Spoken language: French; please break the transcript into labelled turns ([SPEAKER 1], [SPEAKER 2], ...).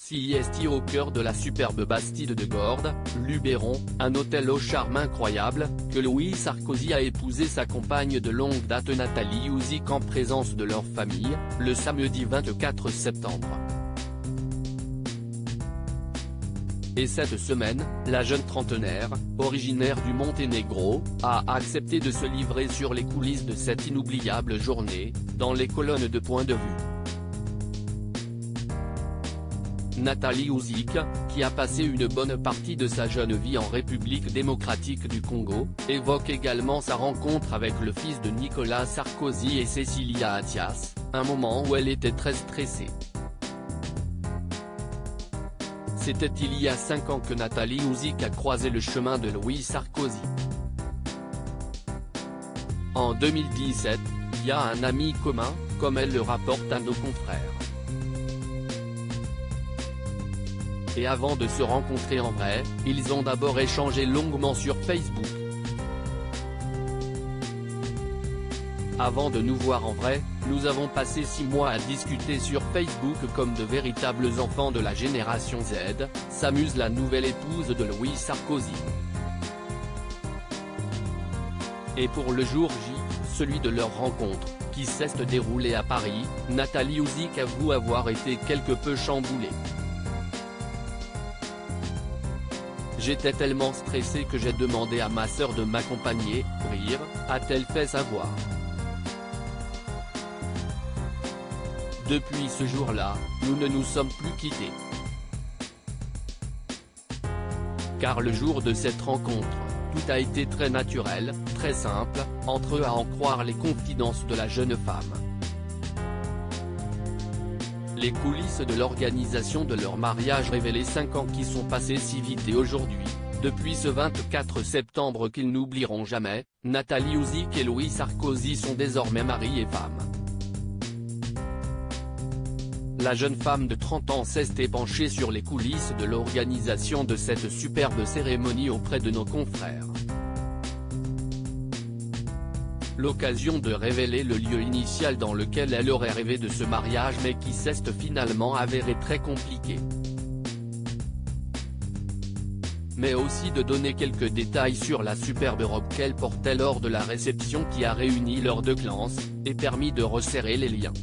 [SPEAKER 1] Siesti au cœur de la superbe Bastide de Gordes, Luberon, un hôtel au charme incroyable, que Louis Sarkozy a épousé sa compagne de longue date Nathalie Houzik en présence de leur famille, le samedi 24 septembre. Et cette semaine, la jeune trentenaire, originaire du Monténégro, a accepté de se livrer sur les coulisses de cette inoubliable journée, dans les colonnes de Point de vue. Nathalie Houzik, qui a passé une bonne partie de sa jeune vie en République démocratique du Congo, évoque également sa rencontre avec le fils de Nicolas Sarkozy et Cécilia Attias, un moment où elle était très stressée. C'était il y a 5 ans que Nathalie Houzik a croisé le chemin de Louis Sarkozy. En 2017, via un ami commun, comme elle le rapporte à nos confrères. Et avant de se rencontrer en vrai, ils ont d'abord échangé longuement sur Facebook. Avant de nous voir en vrai, nous avons passé 6 mois à discuter sur Facebook comme de véritables enfants de la génération Z, s'amuse la nouvelle épouse de Louis Sarkozy. Et pour le jour J, celui de leur rencontre, qui s'est déroulé à Paris, Nathalie Houzik avoue avoir été quelque peu chamboulée. J'étais tellement stressée que j'ai demandé à ma sœur de m'accompagner, rire, a-t-elle fait savoir. Depuis ce jour-là, nous ne nous sommes plus quittés. Car le jour de cette rencontre, tout a été très naturel, très simple, entre eux à en croire les confidences de la jeune femme. Les coulisses de l'organisation de leur mariage révélaient 5 ans qui sont passés si vite et aujourd'hui, depuis ce 24 septembre qu'ils n'oublieront jamais, Nathalie Houzik et Louis Sarkozy sont désormais mari et femme. La jeune femme de 30 ans s'est penchée sur les coulisses de l'organisation de cette superbe cérémonie auprès de nos confrères. L'occasion de révéler le lieu initial dans lequel elle aurait rêvé de ce mariage mais qui s'est finalement avéré très compliqué. Mais aussi de donner quelques détails sur la superbe robe qu'elle portait lors de la réception qui a réuni leurs deux clans, et permis de resserrer les liens.